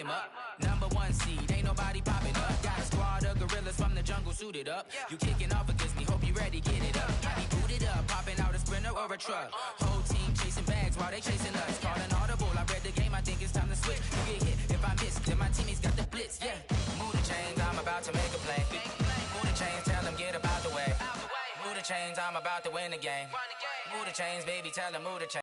him up. #1 seed, ain't nobody popping up. Got a squad of gorillas from the jungle suited up. You kicking off against me, hope you ready, get it up. I be booted up, popping out a sprinter or a truck. Whole team chasing bags while they chasing us. Calling audible, I read the game, I think it's time to switch. You get hit if I miss, then my teammates got the blitz, yeah. Move the chains, I'm about to make a play. Move the chains, tell them get about the way. Move the chains, I'm about to win the game. Move the chains, baby, tell them move the chains.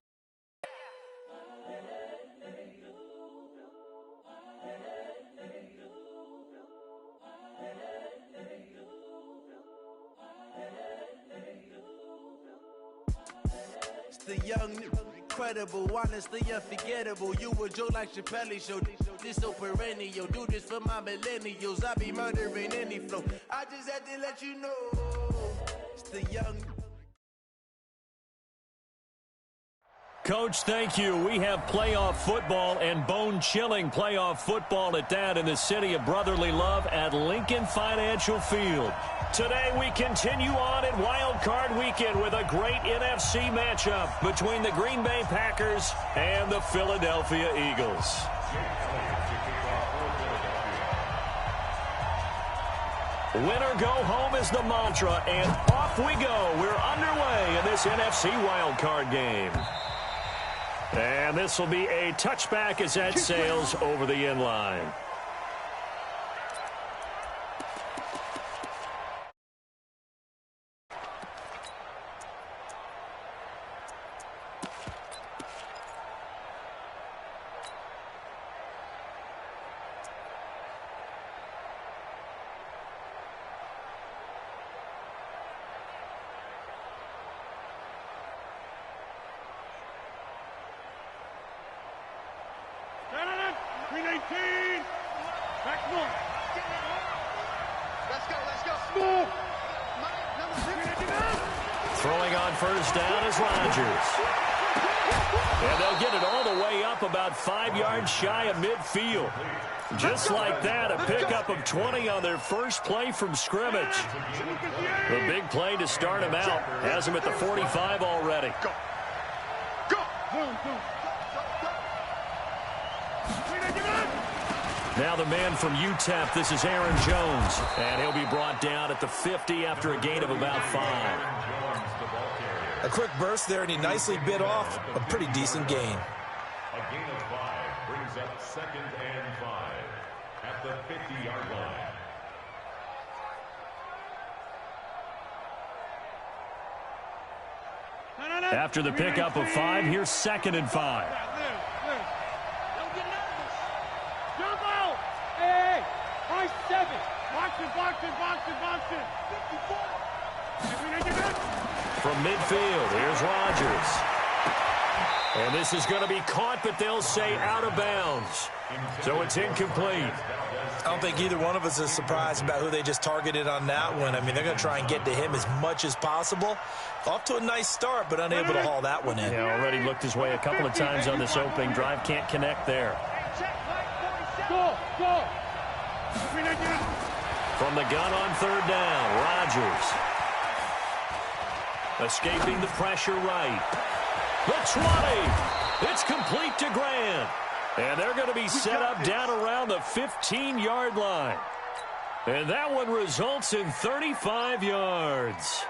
The young, incredible, honestly unforgettable. You a joke like Chappelle Show. This so perennial. Do this for my millennials. I be murdering any flow. I just had to let you know. It's the young. Coach, thank you. We have playoff football and bone-chilling playoff football at that in the city of brotherly love at Lincoln Financial Field. Today we continue on in Wild Card Weekend with a great NFC matchup between the Green Bay Packers and the Philadelphia Eagles. Winner go home is the mantra, and off we go. We're underway in this NFC Wild Card game. And this will be a touchback as that sails over the end line. Throwing on first down is Rodgers. And they'll get it all the way up about 5 yards shy of midfield. Just like that, a pickup of 20 on their first play from scrimmage. The big play to start him out has him at the 45 already. Now the man from UTEP, this is Aaron Jones. And he'll be brought down at the 50 after a gain of about 5. A quick burst there, and he nicely bit off a pretty decent gain. A gain of 5 brings up 2nd and 5 at the 50-yard line. After the pickup of 5, here's 2nd and 5. Jump out! Hey, right 7. Boxing. 54. From midfield, here's Rodgers. And this is going to be caught, but they'll say out of bounds. So it's incomplete. I don't think either one of us is surprised about who they just targeted on that one. I mean, they're going to try and get to him as much as possible. Off to a nice start, but unable to haul that one in. Yeah, already looked his way a couple of times on this opening drive. Can't connect there. Go! From the gun on 3rd down, Rodgers. Escaping the pressure right. The 20. It's complete to Grant. And they're going to be set up down around the 15-yard line. And that one results in 35 yards.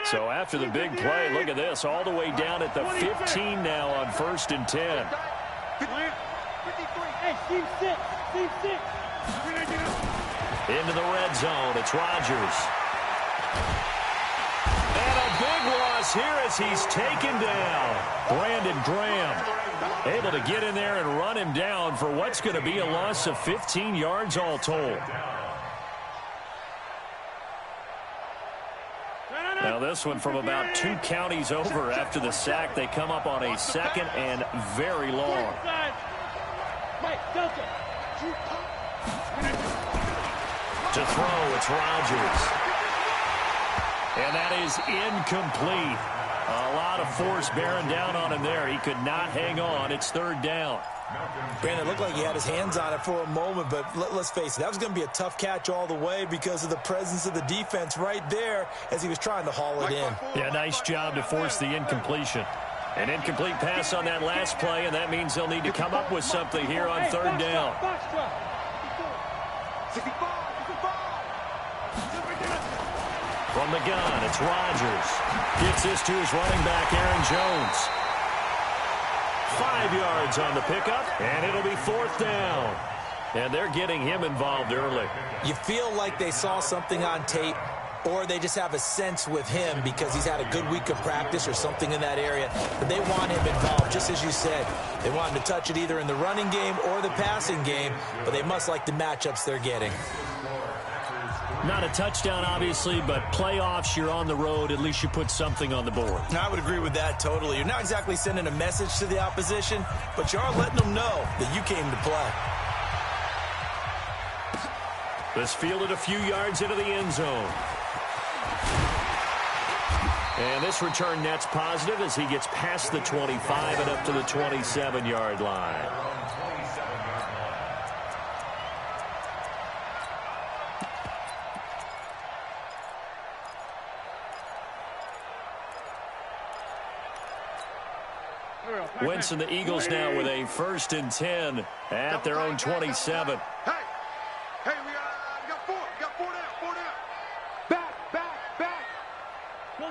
So after the big play, look at this, all the way down at the 15 now on 1st and 10. Hey, team 6. Into the red zone, it's Rodgers. And a big loss here as he's taken down. Brandon Graham able to get in there and run him down for what's going to be a loss of 15 yards all told. Now this one from about 2 counties over after the sack. They come up on a 2nd and very long. To throw, it's Rodgers. And that is incomplete. A lot of force bearing down on him there. He could not hang on. It's third down. Brandon, it looked like he had his hands on it for a moment, but let's face it, that was going to be a tough catch all the way because of the presence of the defense right there as he was trying to haul it in. Yeah, nice job to force the incompletion. An incomplete pass on that last play, and that means they'll need to come up with something here on third down. From the gun, it's Rodgers. Gets this to his running back, Aaron Jones. 5 yards on the pickup, and it'll be fourth down. And they're getting him involved early. You feel like they saw something on tape, or they just have a sense with him because he's had a good week of practice or something in that area. But they want him involved, just as you said. They want him to touch it either in the running game or the passing game, but they must like the matchups they're getting. Not a touchdown, obviously, but playoffs, you're on the road. At least you put something on the board. I would agree with that totally. You're not exactly sending a message to the opposition, but you are letting them know that you came to play. This fielded a few yards into the end zone. And this return net's positive as he gets past the 25 and up to the 27-yard line. Wentz and the Eagles now with a 1st and 10 at their own 27. Hey, we got four. We got four down. Back.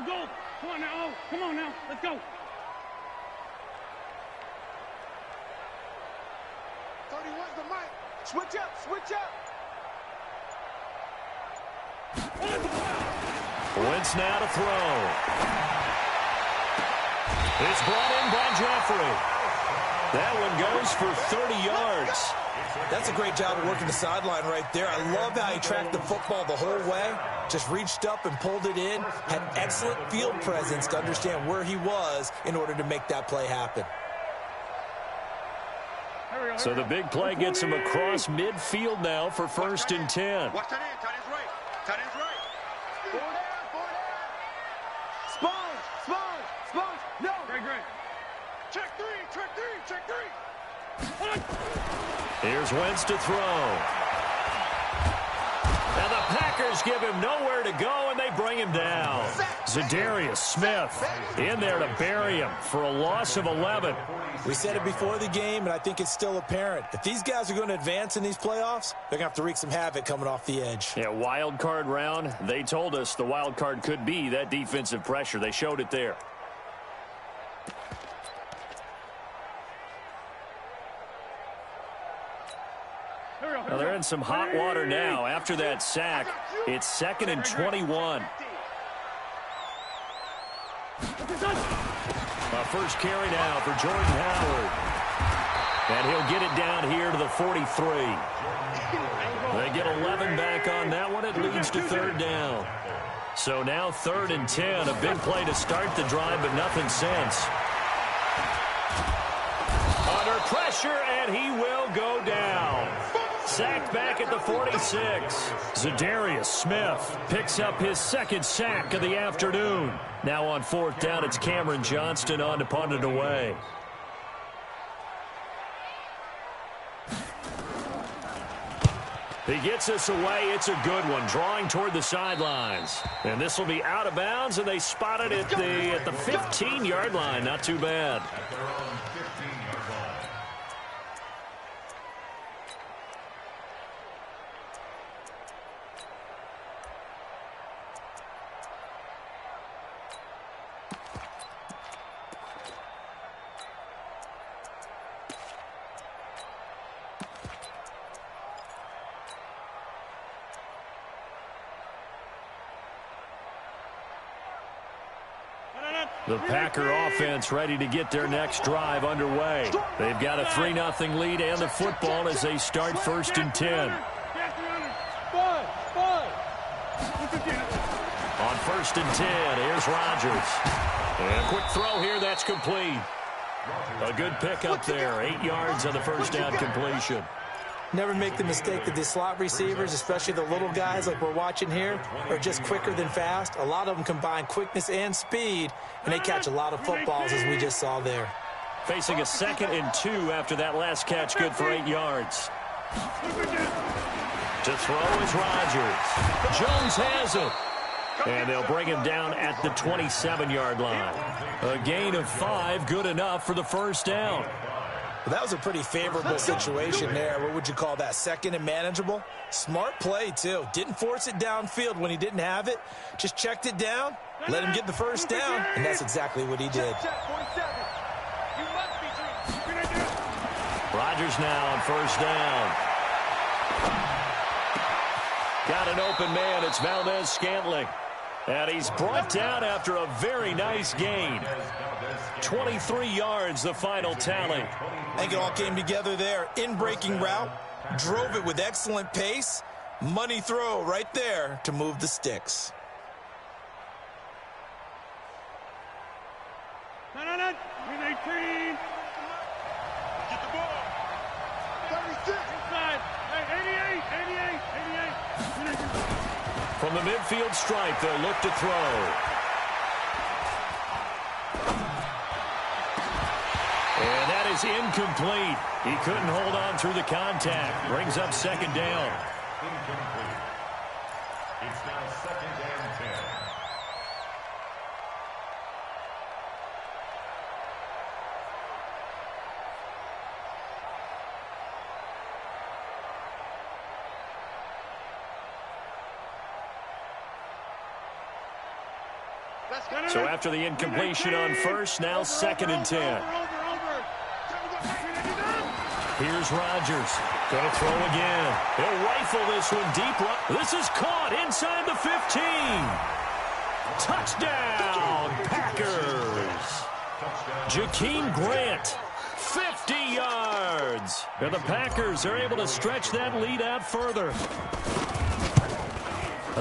Go. Come on now. Come on now. Let's go. 31's the mic. Switch up. Wentz now to throw. It's brought in by Jeffrey. That one goes for 30 yards. That's a great job of working the sideline right there. I love how he tracked the football the whole way. Just reached up and pulled it in. Had excellent field presence to understand where he was in order to make that play happen. So the big play gets him across midfield now for 1st and 10. Watch that in. Tight end's right. Four down. Sponge. No. Great. Check three. Here's Wentz to throw. Now the Packers give him nowhere to go, and they bring him down. Zadarius Smith in there to bury him for a loss of 11. We said it before the game, and I think it's still apparent. If these guys are going to advance in these playoffs, they're going to have to wreak some havoc coming off the edge. Yeah, wild card round. They told us the wild card could be that defensive pressure. They showed it there. Well, they're in some hot water now. After that sack, it's 2nd and 21. A first carry now for Jordan Howard. And he'll get it down here to the 43. They get 11 back on that one. It leads to 3rd down. So now 3rd and 10. A big play to start the drive, but nothing since. Under pressure, and he will go down. Sacked back at the 46. Zadarius Smith picks up his 2nd sack of the afternoon. Now on 4th down, it's Cameron Johnston on to punt it away. He gets us away. It's a good one, drawing toward the sidelines. And this will be out of bounds, and they spot it at the 15-yard line. Not too bad. The Packer offense ready to get their next drive underway. They've got a 3-0 lead and the football as they start 1st and 10. On 1st and 10, here's Rodgers. And a quick throw here, that's complete. A good pickup there, 8 yards on the first down completion. Never make the mistake that the slot receivers, especially the little guys like we're watching here, are just quicker than fast. A lot of them combine quickness and speed, and they catch a lot of footballs, as we just saw there. Facing a 2nd and 2 after that last catch, good for 8 yards. To throw is Rodgers. Jones has him. And they'll bring him down at the 27-yard line. A gain of 5, good enough for the first down. Well, that was a pretty favorable situation there. What would you call that? 2nd and manageable? Smart play, too. Didn't force it downfield when he didn't have it. Just checked it down, let him get the first down, and that's exactly what he did. Rodgers now on first down. Got an open man. It's Valdez-Scantling. And he's brought down after a very nice gain. 23 yards, the final tally. I think it all came together there. In-breaking route, drove it with excellent pace. Money throw right there to move the sticks. With 18. Get the ball. 36. Inside. Hey, 88. From the midfield stripe, they'll look to throw. And that is incomplete. He couldn't hold on through the contact. Brings up 2nd down. Incomplete. It's now 2nd and 10. So after the incompletion on first, now 2nd and 10. Here's Rodgers. Going to throw again. He'll rifle this one deep. This is caught inside the 15. Touchdown, Packers. Jakeem Grant, 50 yards. And the Packers are able to stretch that lead out further.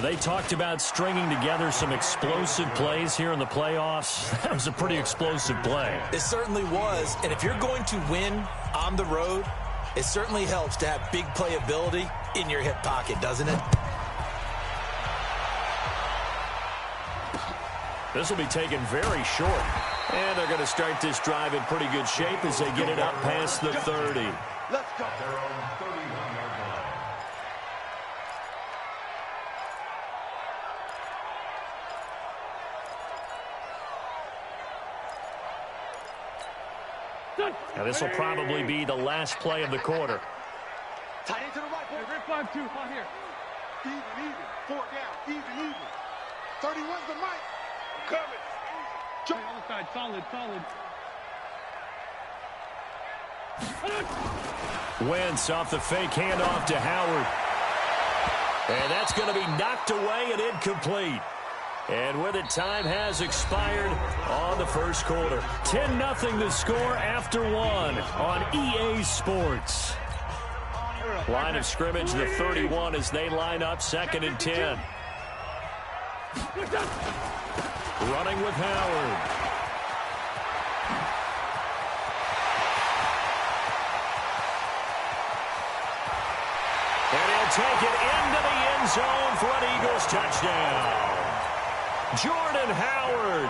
They talked about stringing together some explosive plays here in the playoffs. That was a pretty explosive play. It certainly was. And if you're going to win on the road, it certainly helps to have big playability in your hip pocket, doesn't it? This will be taken very short. And they're going to start this drive in pretty good shape as they get it up past the 30. Let's go. Their own 31-yard line. Now this will probably be the last play of the quarter. Tight end to the right. Hey, Rick 5-2. Out here. Even. 4 down. Even. 31's the mic. Coming. Jump. Hey, other side. Solid. Wentz off the fake handoff to Howard. And that's going to be knocked away and incomplete. And with it, time has expired on the first quarter. 10-0 the score after 1 on EA Sports. Line of scrimmage, the 31 as they line up 2nd and 10. Running with Howard. And he'll take it into the end zone for an Eagles touchdown. Jordan Howard,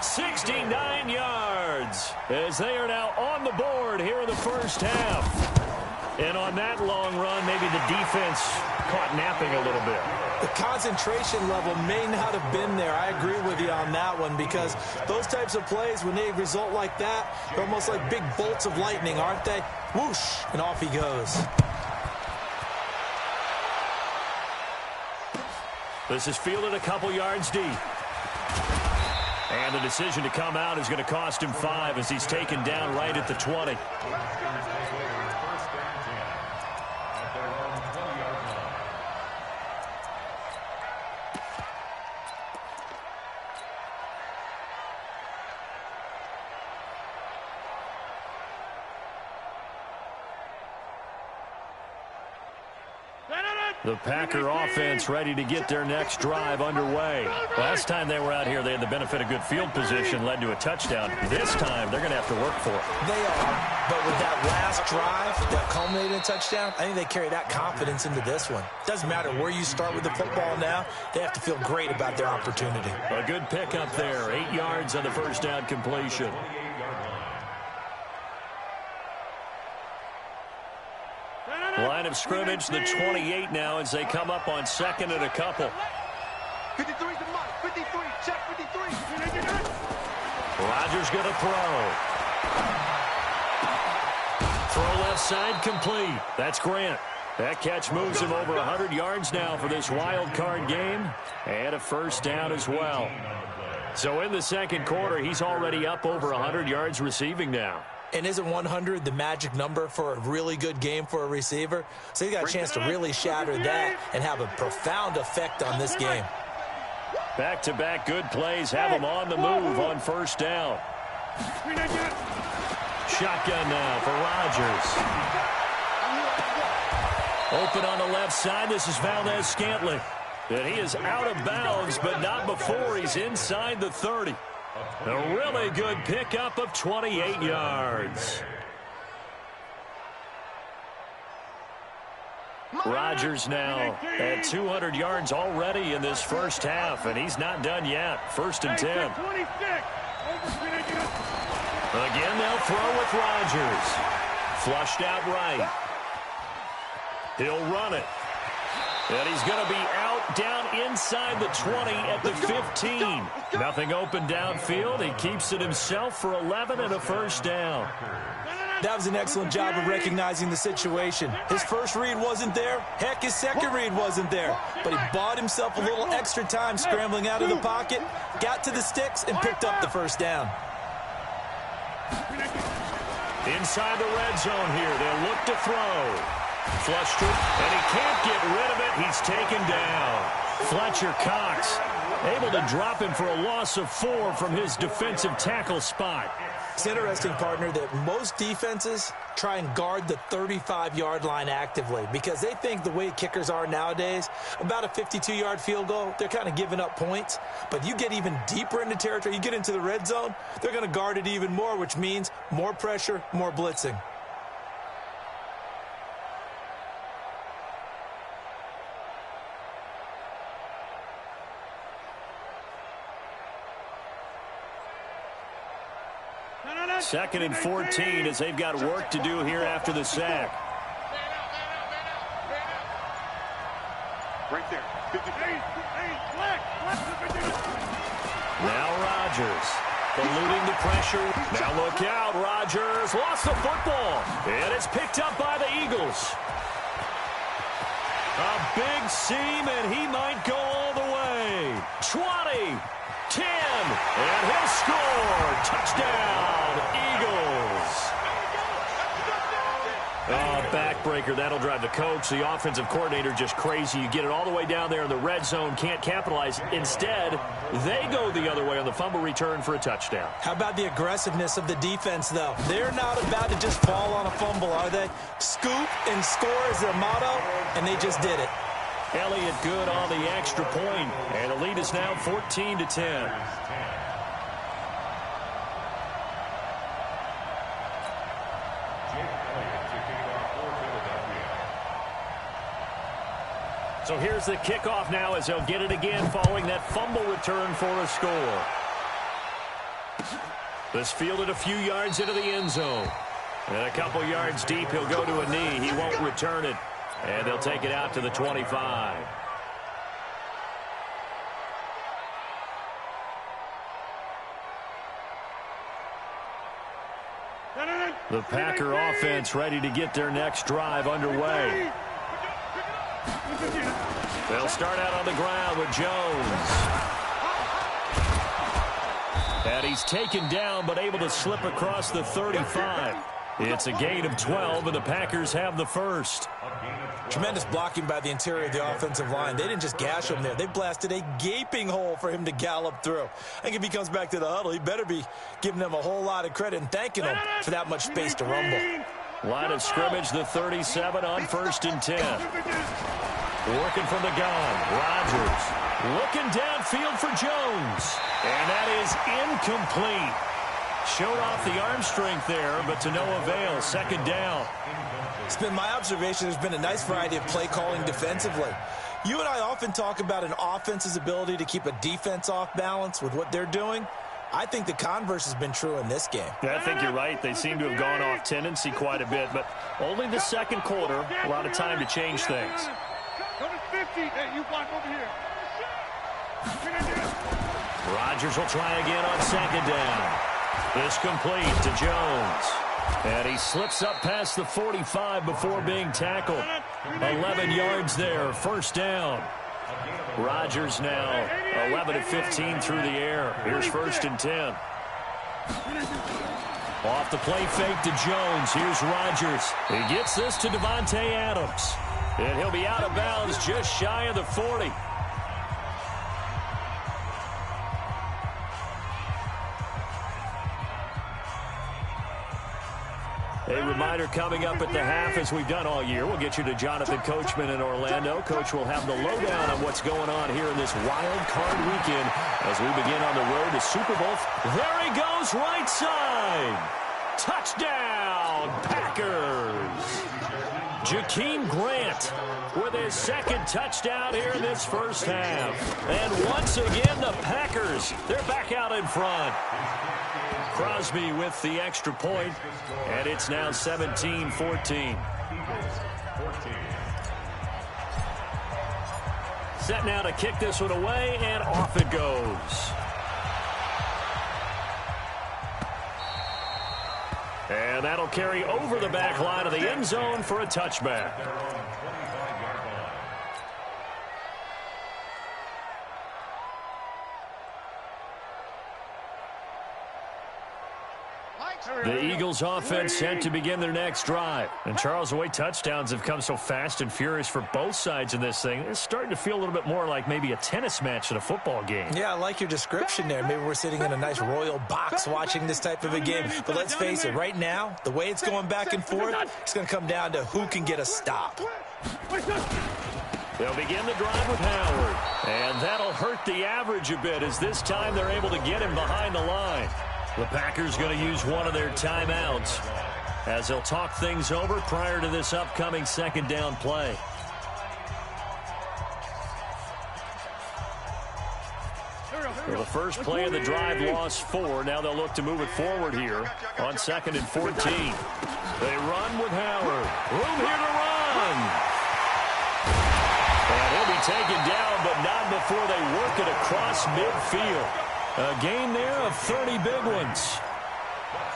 69 yards, as they are now on the board here in the first half. And on that long run, maybe the defense caught napping a little bit. The concentration level may not have been there. I agree with you on that one, because those types of plays, when they result like that, they're almost like big bolts of lightning, aren't they? Whoosh, and off he goes. This is fielded a couple yards deep. And the decision to come out is going to cost him 5 as he's taken down right at the 20. The Packer offense ready to get their next drive underway. Last time they were out here, they had the benefit of good field position, led to a touchdown. This time, they're going to have to work for it. They are, but with that last drive that culminated in a touchdown, I think they carry that confidence into this one. Doesn't matter where you start with the football now, they have to feel great about their opportunity. A good pickup there, 8 yards on the first down completion. Line of scrimmage, the 28 now as they come up on second and a couple. 53's the mark. 53. Check 53. Rodgers going to throw. Throw left side complete. That's Grant. That catch moves him over 100 yards now for this wild card game. And a first down as well. So in the second quarter, he's already up over 100 yards receiving now. And isn't 100 the magic number for a really good game for a receiver? So he's got a chance to really shatter that and have a profound effect on this game. Back-to-back good plays have him on the move on first down. Shotgun now for Rodgers. Open on the left side. This is Valdez-Scantling. And he is out of bounds, but not before he's inside the 30. A really good pickup of 28 yards. Rodgers now at 200 yards already in this first half, and he's not done yet. First and 10. Again, they'll throw with Rodgers. Flushed out right. He'll run it. And he's going to be out down inside the 20 at the 15. Nothing open downfield. He keeps it himself for 11 and a first down. That was an excellent job of recognizing the situation. His first read wasn't there. Heck, his second read wasn't there. But he bought himself a little extra time scrambling out of the pocket, got to the sticks, and picked up the first down. Inside the red zone here. They'll look to throw. Flushed it, and he can't get rid of it. He's taken down. Fletcher Cox able to drop him for a loss of 4 from his defensive tackle spot. It's interesting, partner, that most defenses try and guard the 35-yard line actively because they think the way kickers are nowadays, about a 52-yard field goal, they're kind of giving up points. But you get even deeper into territory, you get into the red zone, they're going to guard it even more, which means more pressure, more blitzing. Second and 14 as they've got work to do here after the sack. Right there. 53. Now Rodgers eluding the pressure. Now look out. Rodgers lost the football. And it's picked up by the Eagles. A big seam, and he might go all the way. 20. 10, and he'll score. Touchdown, Eagles. Backbreaker, that'll drive the coach. The offensive coordinator just crazy. You get it all the way down there in the red zone, can't capitalize. Instead, they go the other way on the fumble return for a touchdown. How about the aggressiveness of the defense, though? They're not about to just fall on a fumble, are they? Scoop and score is their motto, and they just did it. Elliott good on the extra point, and the lead is now 14-10. So here's the kickoff now as they'll get it again following that fumble return for a score. This fielded a few yards into the end zone. And a couple yards deep, he'll go to a knee. He won't return it. And they'll take it out to the 25. The Packer offense ready to get their next drive underway. They'll start out on the ground with Jones. And he's taken down but able to slip across the 35. It's a gain of 12, and the Packers have the first. Tremendous blocking by the interior of the offensive line. They didn't just gash him there. They blasted a gaping hole for him to gallop through. I think if he comes back to the huddle, he better be giving them a whole lot of credit and thanking them for that much space to rumble. Line of scrimmage, the 37 on 1st and 10. Working from the gun. Rodgers looking downfield for Jones. And that is incomplete. Showed off the arm strength there, but to no avail. Second down. It's been my observation there's been a nice variety of play calling defensively. You and I often talk about an offense's ability to keep a defense off balance with what they're doing. I think the converse has been true in this game. Yeah, I think you're right. They seem to have gone off tendency quite a bit, but only the second quarter. A lot of time to change things. Rodgers will try again on second down. This complete to Jones. And he slips up past the 45 before being tackled. 11 yards there, first down. Rodgers now 11 of 15 through the air. Here's first and 10. Off the play fake to Jones. Here's Rodgers. He gets this to Devontae Adams. And he'll be out of bounds just shy of the 40. A reminder coming up at the half, as we've done all year. We'll get you to Jonathan Coachman in Orlando. Coach will have the lowdown on what's going on here in this wild card weekend as we begin on the road to Super Bowl. There he goes, right side. Touchdown, Packers. Jakeem Grant with his second touchdown here in this first half. And once again, the Packers, they're back out in front. Crosby with the extra point, and it's now 17-14. Set now to kick this one away, and off it goes. And that'll carry over the back line of the end zone for a touchback. The Eagles offense set to begin their next drive. And Charles, the way touchdowns have come so fast and furious for both sides in this thing, it's starting to feel a little bit more like maybe a tennis match at a football game. Yeah, I like your description there. Maybe we're sitting in a nice royal box watching this type of a game. But let's face it, right now, the way it's going back and forth, it's going to come down to who can get a stop. They'll begin the drive with Howard. And that'll hurt the average a bit as this time they're able to get him behind the line. The Packers going to use one of their timeouts as they'll talk things over prior to this upcoming second down play. Well, the first play of the drive lost 4. Now they'll look to move it forward here on second and 14. They run with Howard. Room here to run. And he'll be taken down, but not before they work it across midfield. A gain there of 30 big ones.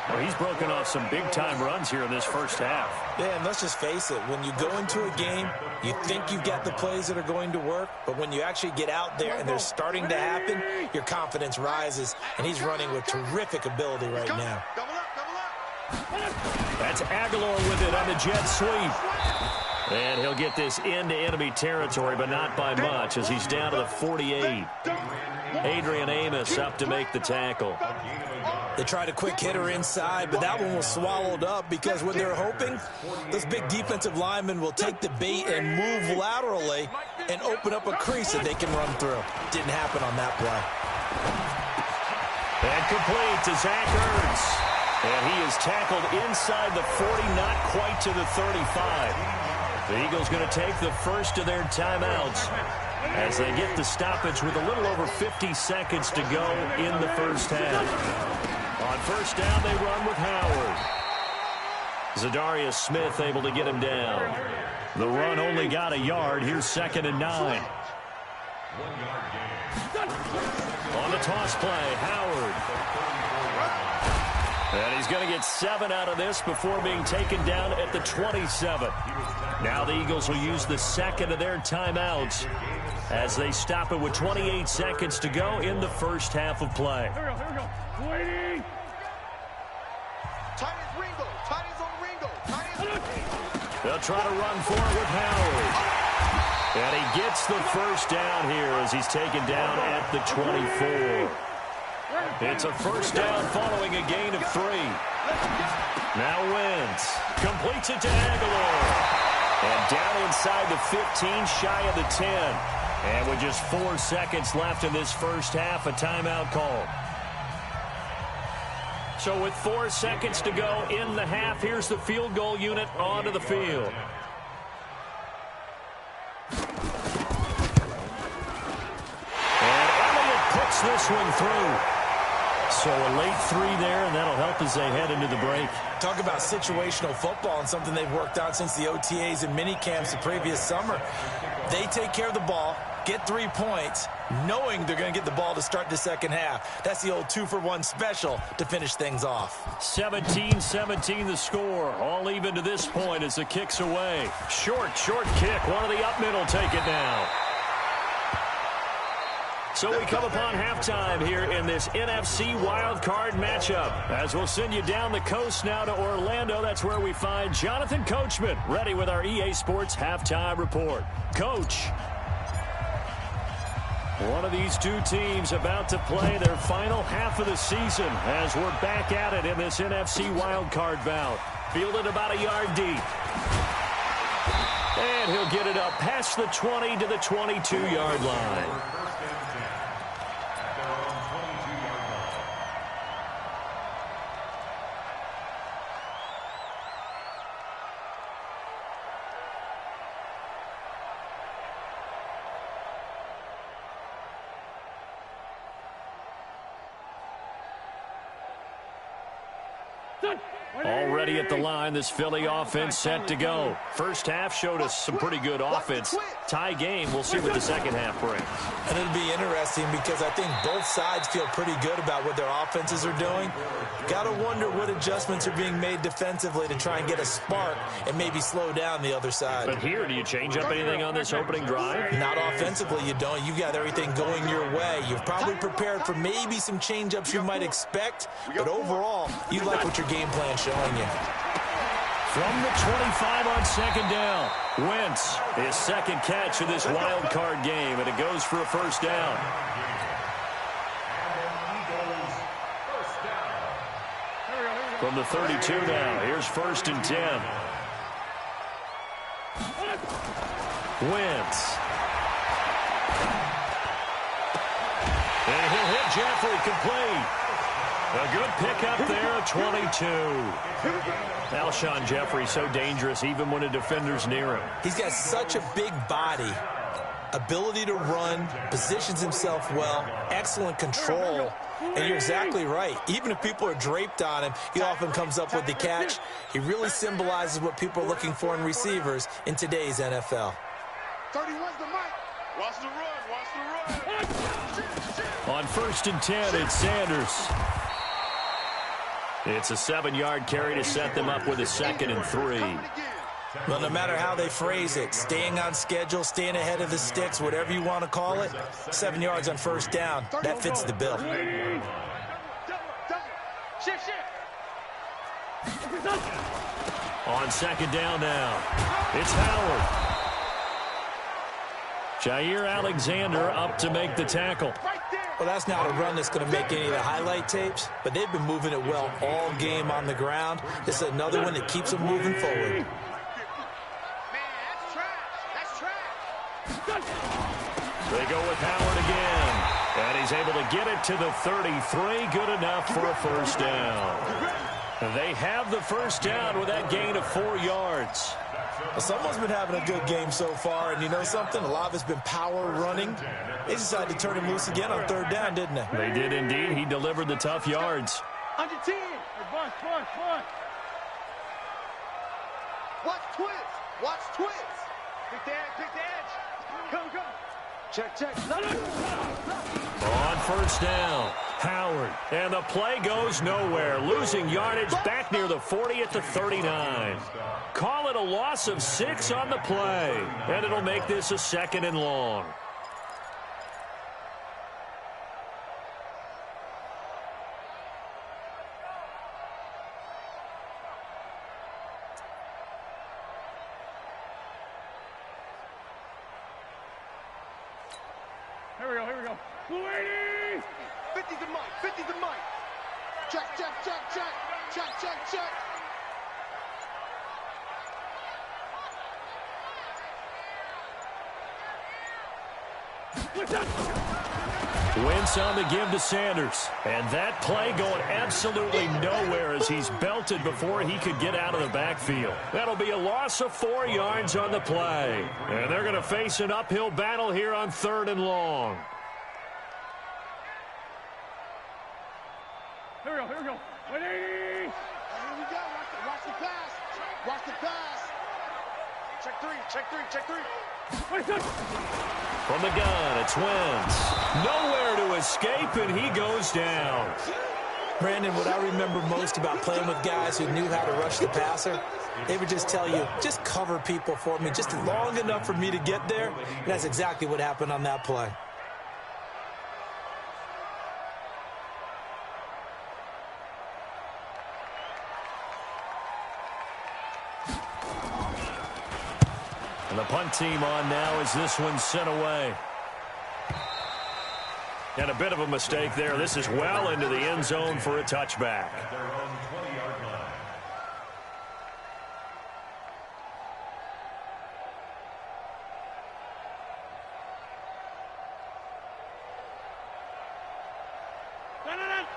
Well, he's broken off some big-time runs here in this first half. Yeah, and let's just face it. When you go into a game, you think you've got the plays that are going to work, but when you actually get out there and they're starting to happen, your confidence rises, and he's running with terrific ability right now. That's Aguilar with it on the jet sweep. And he'll get this into enemy territory, but not by much as he's down to the 48. Adrian Amos up to make the tackle. They tried a quick hitter inside, but that one was swallowed up because what they're hoping, this big defensive lineman will take the bait and move laterally and open up a crease that they can run through. Didn't happen on that play. And complete to Zach Ertz. And he is tackled inside the 40, not quite to the 35. The Eagles going to take the first of their timeouts as they get the stoppage with a little over 50 seconds to go in the first half. On first down, they run with Howard. Zadarius Smith able to get him down. The run only got a yard. Here's second and 9. On the toss play, Howard. And he's going to get 7 out of this before being taken down at the 27. Now the Eagles will use the second of their timeouts as they stop it with 28 seconds to go in the first half of play. Here we go. Waiting. Tight as Ringo. Tight as on Ringo. Tight as... They'll try to run for it with Howard. And he gets the first down here as he's taken down at the 24. It's a first down following a gain of 3. Now Wentz completes it to Aguilar. And down inside the 15, shy of the 10. And with just 4 seconds left in this first half, a timeout call. So with 4 seconds to go in the half, here's the field goal unit onto the field. And Elliott puts this one through. So a late 3 there, and that'll help as they head into the break. Talk about situational football and something they've worked on since the OTAs and mini camps the previous summer. They take care of the ball, get 3 points, knowing they're going to get the ball to start the second half. That's the old 2-for-1 special to finish things off. 17-17 the score. All even to this point as the kick's away. Short kick. One of the up middle take it down. So we come upon halftime here in this NFC wildcard matchup. As we'll send you down the coast now to Orlando. That's where we find Jonathan Coachman ready with our EA Sports halftime report. Coach. One of these two teams about to play their final half of the season as we're back at it in this NFC wildcard bout. Fielded about a yard deep. And he'll get it up past the 20 to the 22-yard line. Already at the line, this Philly offense set to go. First half showed us some pretty good offense. Tie game, we'll see what the second half brings. And it'll be interesting because I think both sides feel pretty good about what their offenses are doing. Got to wonder what adjustments are being made defensively to try and get a spark and maybe slow down the other side. But here, do you change up anything on this opening drive? Not offensively, you don't. You've got everything going your way. You've probably prepared for maybe some change-ups you might expect, but overall, you like what your game plan's showing you. From the 25 on second down, Wentz, his second catch of this wild card game, and it goes for a first down. From the 32 now, here's 1st and 10. Wentz. And he'll hit Jeffrey complete. A good pickup there at 22. Alshon Jeffrey so dangerous even when a defender's near him. He's got such a big body, ability to run, positions himself well, excellent control. And you're exactly right. Even if people are draped on him, he often comes up with the catch. He really symbolizes what people are looking for in receivers in today's NFL. 31's the mic. Watch the run. Watch the run. On 1st and 10, it's Sanders. It's a 7-yard carry to set them up with a 2nd and 3. Well, no matter how they phrase it, staying on schedule, staying ahead of the sticks, whatever you want to call it, 7 yards on 1st down, that fits the bill. On 2nd down now, it's Howard. Jair Alexander up to make the tackle. Well, that's not a run that's going to make any of the highlight tapes, but they've been moving it well all game on the ground. This is another one that keeps them moving forward. They go with Howard again, and he's able to get it to the 33. Good enough for a first down. They have the first down with that gain of 4 yards. Well, someone's been having a good game so far, and you know something? A lot of it's been power running. They decided to turn him loose again on 3rd down, didn't they? They did indeed. He delivered the tough yards. Under 10. Watch twist. Watch twist. Pick the edge. Go. Check. On 1st down, Howard. And the play goes nowhere. Losing yardage back near the 40 at the 39. Call it a loss of 6 on the play. And it'll make this a 2nd and long. Here we go. 50's the mic. Check. Wentz on the give to Sanders. And that play going absolutely nowhere as he's belted before he could get out of the backfield. That'll be a loss of 4 yards on the play. And they're going to face an uphill battle here on 3rd and long. Here we go. 180. Here we go. Watch the pass. Watch the pass. Check three. From the gun, it's Wentz. Nowhere to escape, and he goes down. Brandon, what I remember most about playing with guys who knew how to rush the passer, they would just tell you, just cover people for me, just long enough for me to get there. And that's exactly what happened on that play. And the punt team on now as this one's sent away. And a bit of a mistake there. This is well into the end zone for a touchback. At their own 20-yard line.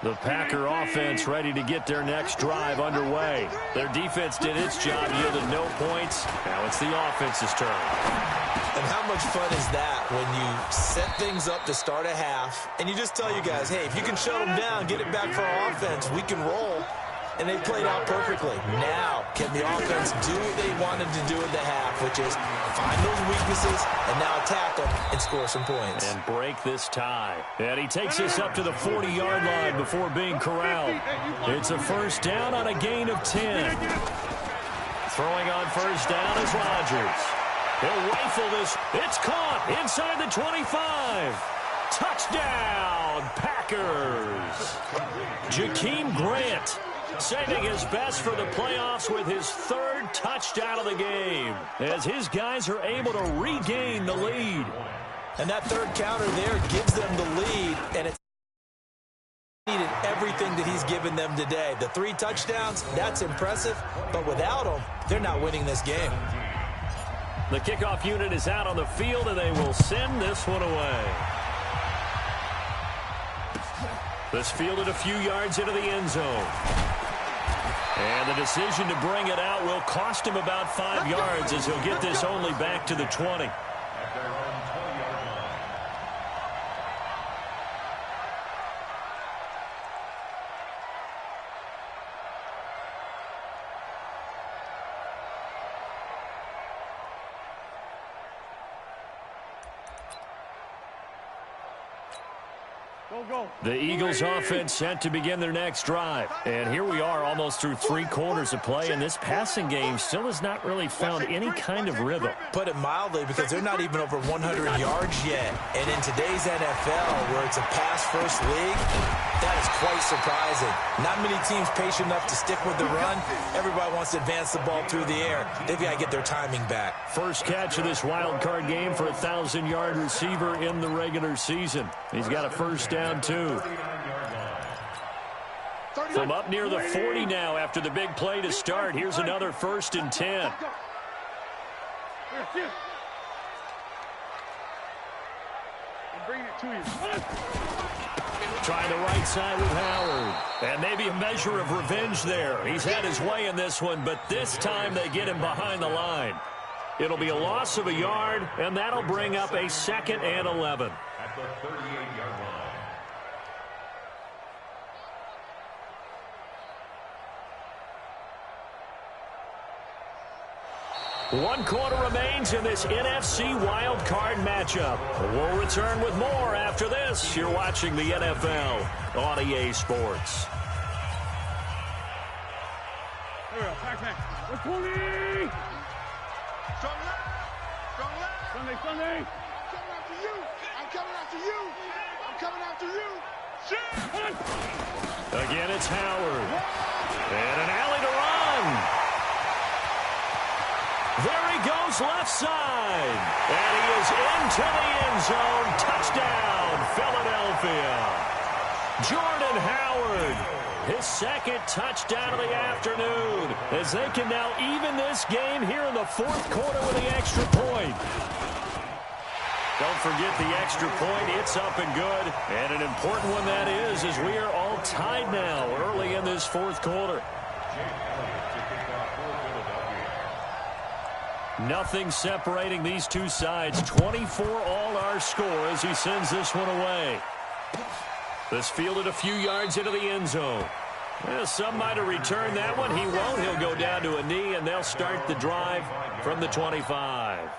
The Packer offense ready to get their next drive underway. Their defense did its job, yielded no points. Now it's the offense's turn. And how much fun is that when you set things up to start a half and you just tell you guys, hey, if you can shut them down, get it back for our offense, we can roll. And they played out perfectly. Now, can the offense do what they wanted to do at the half, which is find those weaknesses and now attack them and score some points. And break this tie. And he takes us up to the 40-yard line before being corralled. It's a first down on a gain of 10. Throwing on first down is Rodgers. He'll rifle this. It's caught inside the 25. Touchdown, Packers. Jakeem Grant saving his best for the playoffs with his 3rd touchdown of the game as his guys are able to regain the lead. And that 3rd counter there gives them the lead, and it's needed everything that he's given them today. The 3 touchdowns, that's impressive, but without them, they're not winning this game. The kickoff unit is out on the field, and they will send this one away. This fielded a few yards into the end zone. And the decision to bring it out will cost him about 5 yards as he'll get this only back to the 20. At their own 20-yard line. The Eagles offense set to begin their next drive. And here we are almost through 3 quarters of play, and this passing game still has not really found any kind of rhythm. Put it mildly, because they're not even over 100 yards yet. And in today's NFL, where it's a pass-first league, that is quite surprising. Not many teams patient enough to stick with the run. Everybody wants to advance the ball through the air. They've got to get their timing back. First catch of this wild card game for a 1,000-yard receiver in the regular season. He's got a first down, too. From up near the 40 now after the big play to start. Here's another 1st and 10. Bring it to you. Trying the right side with Howard. And maybe a measure of revenge there. He's had his way in this one, but this time they get him behind the line. It'll be a loss of a yard, and that'll bring up a 2nd and 11. At the 38-yard line. 1 quarter remains in this NFC wild card matchup. We'll return with more after this. You're watching the NFL on EA Sports. Here we go. Back. 120. Strong left. Sunday. I'm coming after you. Shit. Again, it's Howard. And an alley to run. There he goes left side. And he is into the end zone. Touchdown, Philadelphia. Jordan Howard, his 2nd touchdown of the afternoon, as they can now even this game here in the 4th quarter with the extra point. Don't forget the extra point. It's up and good. And an important one that is, as we are all tied now early in this fourth quarter. Nothing separating these two sides. 24 all our score as he sends this one away. This fielded a few yards into the end zone. Well, some might have returned that one. He won't. He'll go down to a knee, and they'll start the drive from the 25.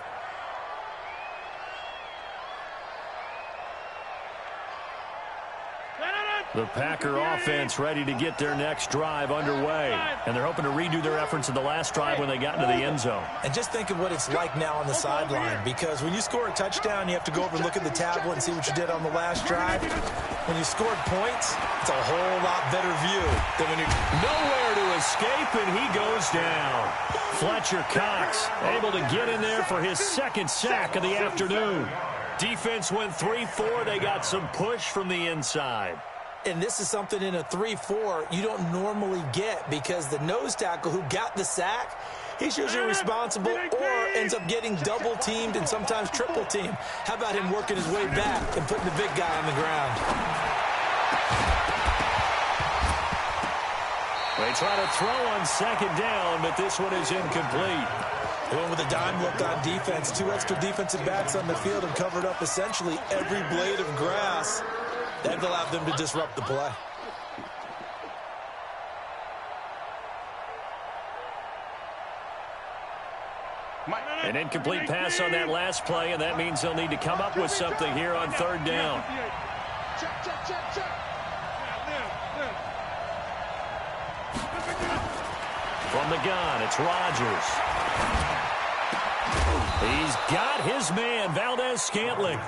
The Packer offense ready to get their next drive underway. And they're hoping to redo their efforts in the last drive when they got into the end zone. And just think of what it's like now on the sideline, because when you score a touchdown, you have to go over and look at the tablet and see what you did on the last drive. When you scored points, it's a whole lot better view than when you're nowhere to escape, and he goes down. Fletcher Cox able to get in there for his second sack of the afternoon. Defense went 3-4. They got some push from the inside. And this is something in a 3-4 you don't normally get, because the nose tackle who got the sack, he's usually responsible or ends up getting double-teamed and sometimes triple-teamed. How about him working his way back and putting the big guy on the ground? They try to throw on second down, but this one is incomplete. They went with a dime look on defense. 2 extra defensive backs on the field and covered up essentially every blade of grass. That allowed them to disrupt the play. An incomplete pass on that last play, and that means they'll need to come up with something here on third down. From the gun, it's Rodgers. He's got his man, Valdez-Scantling.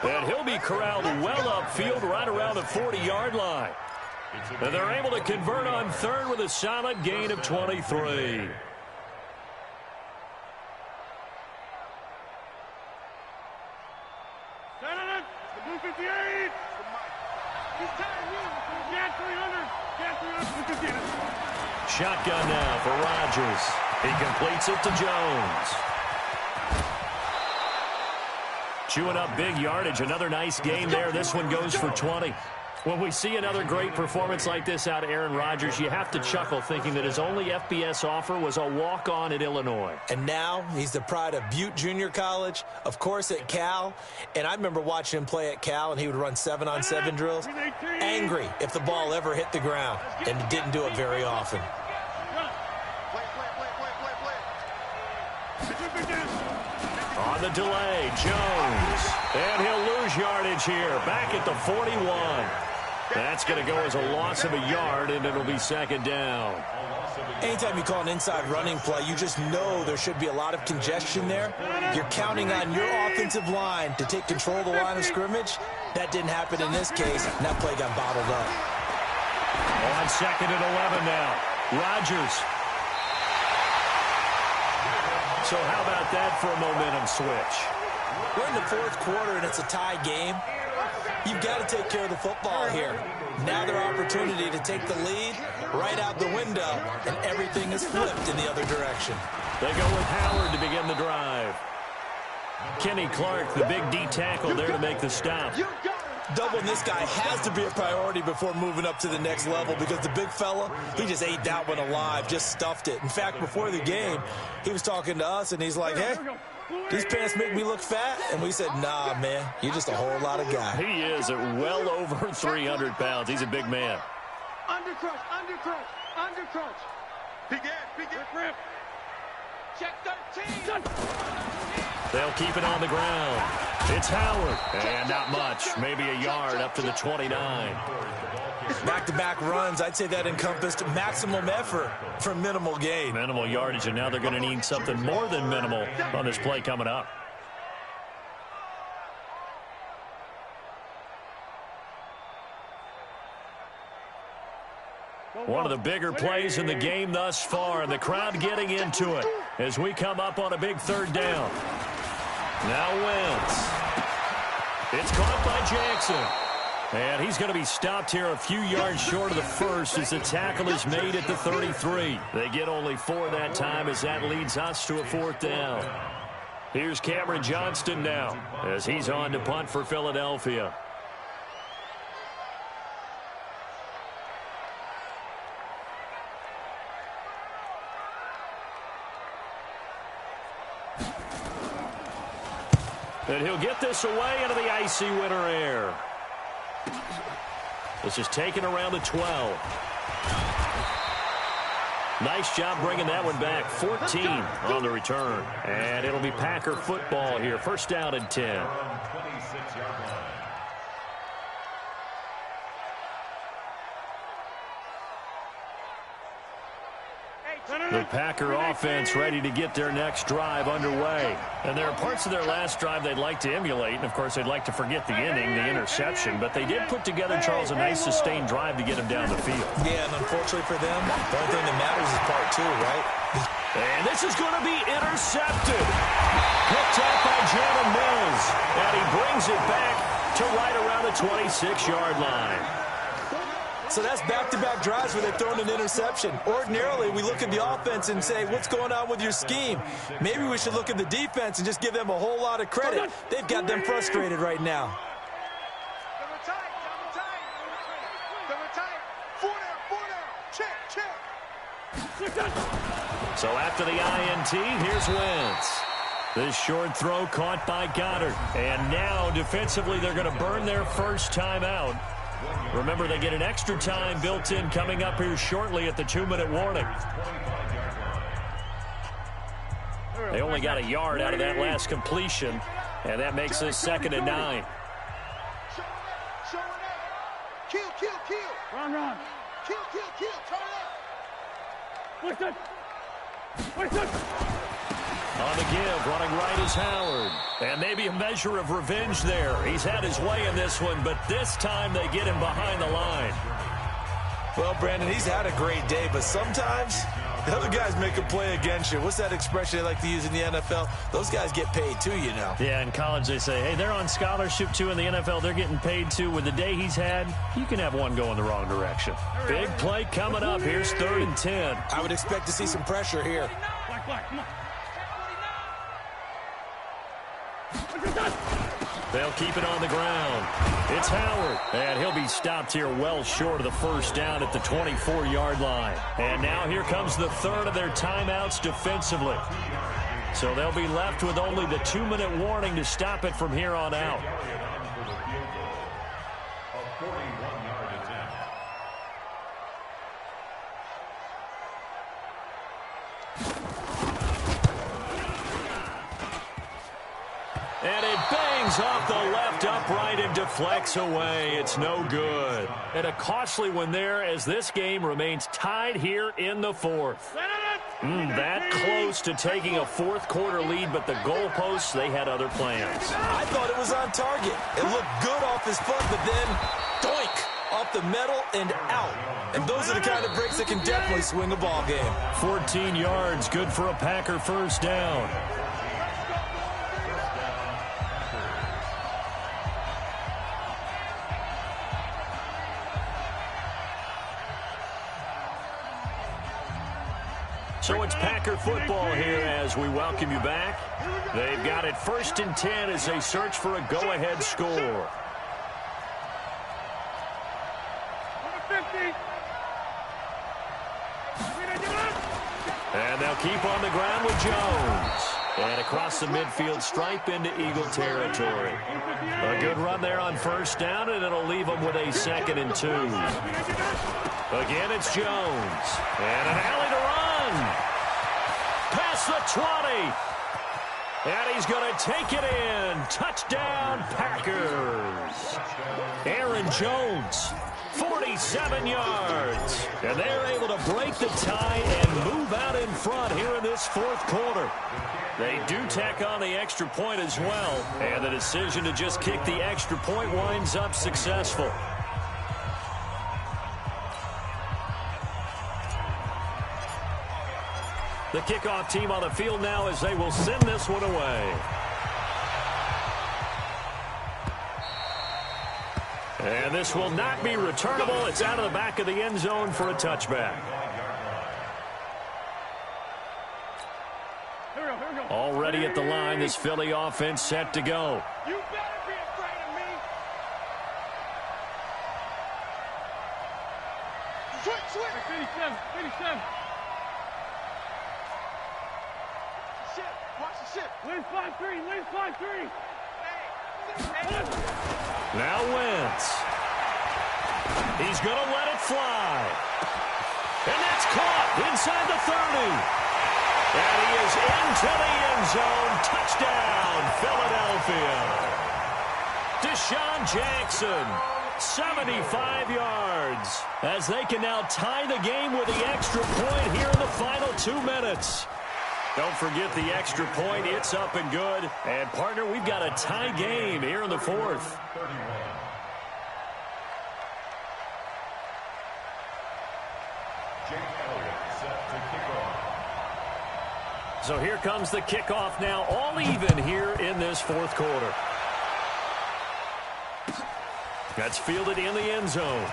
And he'll be corralled well upfield right around the 40-yard line. And they're able to convert on third with a solid gain of 23. Shotgun now for Rodgers. He completes it to Jones. Chewing up big yardage. Another nice gain there. This one goes for 20. When we see another great performance like this out of Aaron Rodgers, you have to chuckle thinking that his only FBS offer was a walk-on at Illinois. And now he's the pride of Butte Junior College, of course at Cal. And I remember watching him play at Cal, and he would run 7-on-7 drills. Angry if the ball ever hit the ground, and he didn't do it very often. On the delay, Jones. And he'll lose yardage here. Back at the 41. That's going to go as a loss of a yard, and it'll be second down. Anytime you call an inside running play, you just know there should be a lot of congestion there. You're counting on your offensive line to take control of the line of scrimmage. That didn't happen in this case, and that play got bottled up. On second and 11 now. Rodgers. So how about that for a momentum switch? We're in the fourth quarter, and it's a tie game. You've got to take care of the football here. Now their opportunity to take the lead right out the window, and everything is flipped in the other direction. They go with Howard to begin the drive. Kenny Clark, the big D tackle there to make the stop. Doubling this guy has to be a priority before moving up to the next level, because the big fella, he just ate that one alive, just stuffed it. In fact, before the game, he was talking to us, and he's like, hey, these pants make me look fat? And we said, nah, man, you're just a whole lot of guy. He is at well over 300 pounds. He's a big man. Undercrunch, undercrunch, undercrunch. Big rip. Check 13. They'll keep it on the ground. It's Howard. And not much. Maybe a yard up to the 29. Back-to-back runs, I'd say that encompassed maximum effort for minimal gain. Minimal yardage, and now they're going to need something more than minimal on this play coming up. One of the bigger plays in the game thus far, and the crowd getting into it as we come up on a big third down. Now Wentz. It's caught by Jackson. And he's going to be stopped here a few yards short of the first as the tackle is made at the 33. They get only 4 that time as that leads us to a fourth down. Here's Cameron Johnston now as he's on to punt for Philadelphia. And he'll get this away into the icy winter air. This is taken around the 12. Nice job bringing that one back. 14 on the return. And it'll be Packer football here. First down and 10. The Packer offense ready to get their next drive underway. And there are parts of their last drive they'd like to emulate. And, of course, they'd like to forget the inning, the interception. But they did put together, Charles, a nice sustained drive to get them down the field. Yeah, and unfortunately for them, the only thing that matters is part two, right? And this is going to be intercepted. Picked up by Jalen Mills. And he brings it back to right around the 26-yard line. So that's back-to-back drives where they've thrown an interception. Ordinarily, we look at the offense and say, what's going on with your scheme? Maybe we should look at the defense and just give them a whole lot of credit. They've got them frustrated right now. So after the INT, here's Wentz. This short throw caught by Goddard. And now, defensively, they're going to burn their first time out. Remember, they get an extra time built in coming up here shortly at the 2-minute warning. They only got a yard out of that last completion, and that makes this 2nd and 9. Kill. Run. Kill. Turn it up. On the give, running right is Howard. And maybe a measure of revenge there. He's had his way in this one, but this time they get him behind the line. Well, Brandon, he's had a great day, but sometimes the other guys make a play against you. What's that expression they like to use in the NFL? Those guys get paid too, you know. Yeah, in college they say, hey, they're on scholarship too. In the NFL, they're getting paid too. With the day he's had, you can have one go in the wrong direction. Big play coming up. Here's 3rd and 10. I would expect to see some pressure here. Come on. They'll keep it on the ground. It's Howard, and he'll be stopped here well short of the first down at the 24-yard line. And now here comes the 3rd of their timeouts defensively. So they'll be left with only the 2-minute warning to stop it from here on out. And it bangs off the left upright and deflects away. It's no good. And a costly one there as this game remains tied here in the 4th. That close to taking a 4th quarter lead, but the goalposts, they had other plans. I thought it was on target. It looked good off his foot, but then doink, off the metal and out. And those are the kind of breaks that can definitely swing a ball game. 14 yards, good for a Packer first down. So it's Packer football here as we welcome you back. They've got it 1st and 10 as they search for a go-ahead score. And they'll keep on the ground with Jones. And across the midfield stripe into Eagle territory. A good run there on first down, and it'll leave them with a 2nd and 2. Again, it's Jones. And an alley to run. Past the 20. And he's going to take it in. Touchdown, Packers. Aaron Jones, 47 yards. And they're able to break the tie and move out in front here in this 4th quarter. They do tack on the extra point as well. And the decision to just kick the extra point winds up successful. The kickoff team on the field now as they will send this one away. And this will not be returnable. It's out of the back of the end zone for a touchback. Here we go. Already at the line, this Philly offense set to go. You better be afraid of me. Switch. 57. Shit, watch the shit. Win 5-3. Now Wentz. He's going to let it fly. And that's caught inside the 30. And he is into the end zone. Touchdown, Philadelphia. Deshaun Jackson, 75 yards. As they can now tie the game with the extra point here in the final 2 minutes. Don't forget the extra point. It's up and good. And, partner, we've got a tie game here in the fourth. So here comes the kickoff now, all even here in this fourth quarter. That's fielded in the end zone.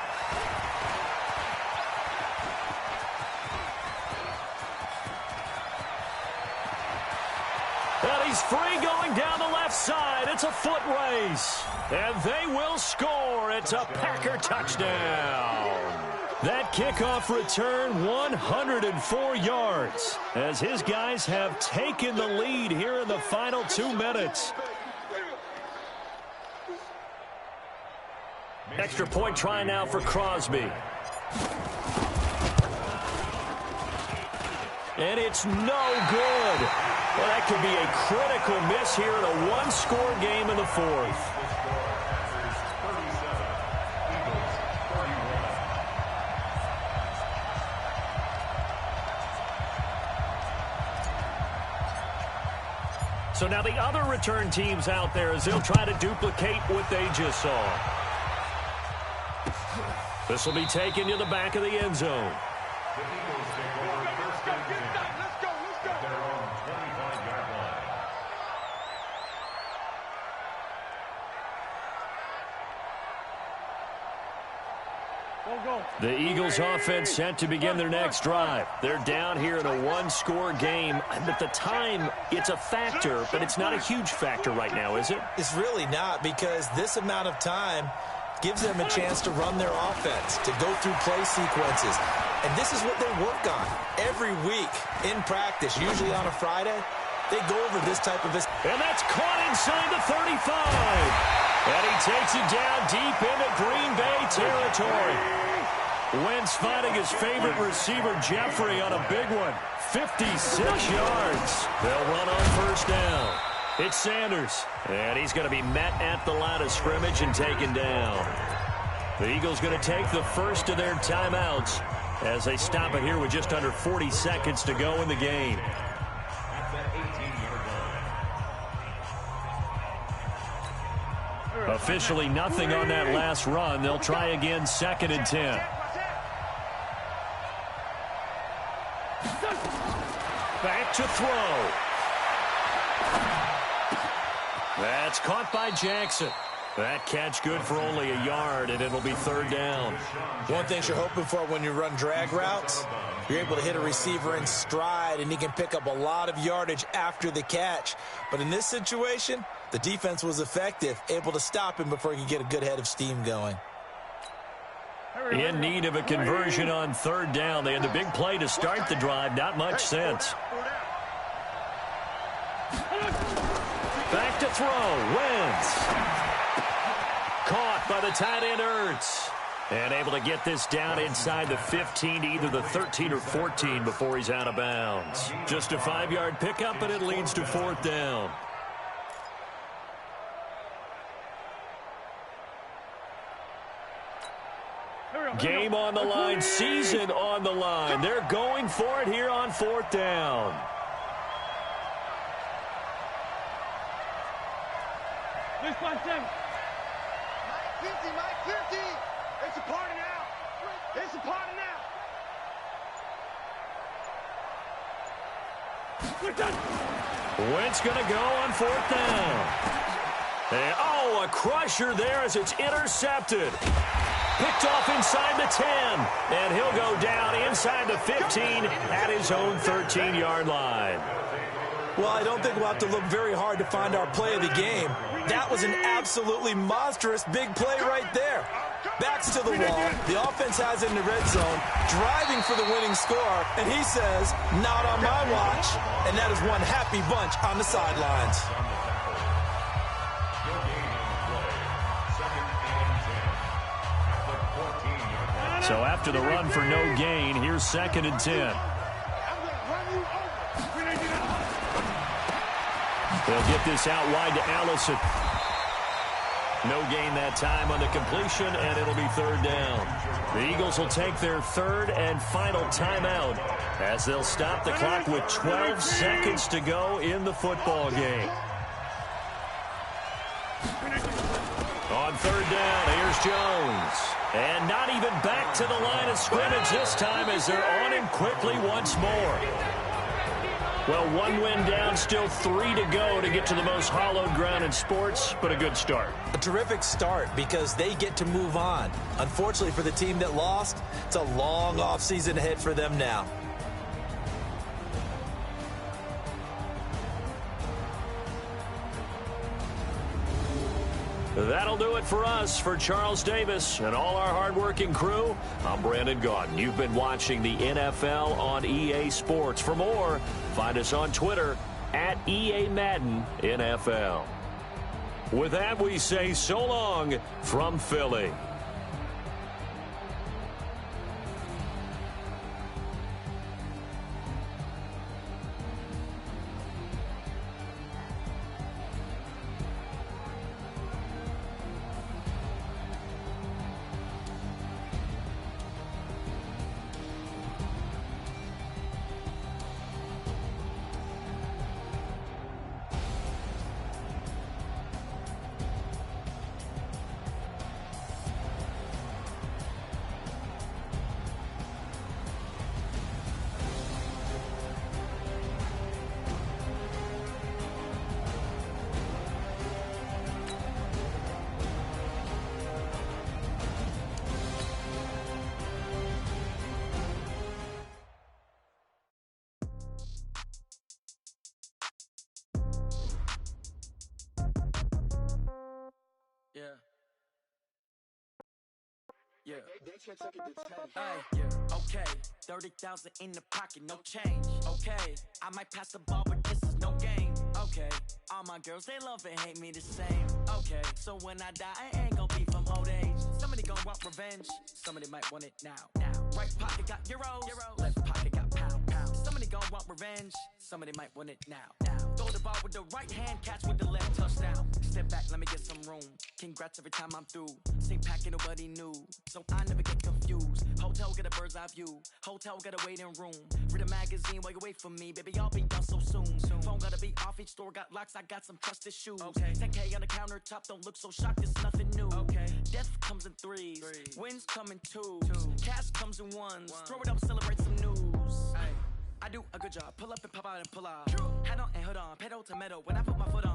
And he's free going down the left side. It's a foot race. And they will score. It's a Packer touchdown. That kickoff return, 104 yards, as his guys have taken the lead here in the final 2 minutes. Extra point try now for Crosby. And it's no good. Well, that could be a critical miss here in a one-score game in the fourth. So now the other return teams out there as they'll try to duplicate what they just saw. This will be taken to the back of the end zone. The Eagles take over first and 10 at their own 25-yard line. The Eagles offense set to begin their next drive. They're down here in a one-score game. At the time, it's a factor, but it's not a huge factor right now, is it? It's really not, because this amount of time gives them a chance to run their offense, to go through play sequences. And this is what they work on every week in practice, usually on a Friday. They go over this type of... And that's caught inside the 35. And he takes it down deep into Green Bay territory. Wentz finding his favorite receiver, Jeffrey, on a big one. 56 yards. They'll run on first down. It's Sanders. And he's going to be met at the line of scrimmage and taken down. The Eagles going to take the first of their timeouts as they stop it here with just under 40 seconds to go in the game. Officially nothing on that last run. They'll try again, 2nd and 10. Back to throw. That's caught by Jackson. That catch good for only a yard, and it'll be 3rd down. One thing you're hoping for when you run drag routes, you're able to hit a receiver in stride, and he can pick up a lot of yardage after the catch. But in this situation, the defense was effective, able to stop him before he could get a good head of steam going. In need of a conversion on 3rd down. They had the big play to start the drive. Not much sense. Back to throw. Wentz. Caught by the tight end, Ertz. And able to get this down inside the 15 to either the 13 or 14 before he's out of bounds. Just a 5-yard pickup, and it leads to 4th down. Game on the line, season on the line. They're going for it here on 4th down. Mike 50. It's a party now. It's a party now. Wentz going to go on 4th down. And, a crusher there as it's intercepted. Picked off inside the 10. And he'll go down inside the 15 at his own 13-yard line. Well, I don't think we'll have to look very hard to find our play of the game. That was an absolutely monstrous big play right there. Backs to the wall. The offense has it in the red zone, driving for the winning score, and he says, not on my watch. And that is one happy bunch on the sidelines. So after the run for no gain, here's 2nd and 10. They'll get this out wide to Allison. No gain that time on the completion, and it'll be 3rd down. The Eagles will take their 3rd and final timeout as they'll stop the clock with 12 seconds to go in the football game. On 3rd down, here's Jones. And not even back to the line of scrimmage this time as they're on him quickly once more. Well, 1 win down, still 3 to go to get to the most hallowed ground in sports, but a good start. A terrific start because they get to move on. Unfortunately for the team that lost, it's a long offseason ahead for them now. That'll do it for us. For Charles Davis and all our hardworking crew, I'm Brandon Gaudin. You've been watching the NFL on EA Sports. For more, find us on Twitter at EA Madden NFL. With that, we say so long from Philly. Yeah. Yeah. Okay. 30,000 in the pocket, no change. Okay. I might pass the ball, but this is no game. Okay. All my girls, they love and hate me the same. Okay. So when I die, I ain't gonna be from old age. Somebody gonna want revenge. Somebody might want it now. Right pocket got euros. Left pocket got pounds. Somebody gonna want revenge. Somebody might want it now. Throw the ball with the right hand, catch with the left, touchdown. Step back, let me get some room. Congrats every time I'm through. Same packet, nobody knew, so I never get confused. Hotel, get a bird's eye view. Hotel, got a waiting room. Read a magazine while you wait for me, baby, I'll be done so soon. Phone gotta be off, each store got locks, I got some trusted shoes. 10K on the countertop, don't look so shocked, it's nothing new. Death comes in threes, wins come in twos. Cash comes in ones, throw it up, celebrate some news. I do a good job, pull up and pop out and pull out. Head on and hood on, pedal to metal, when I put my foot on.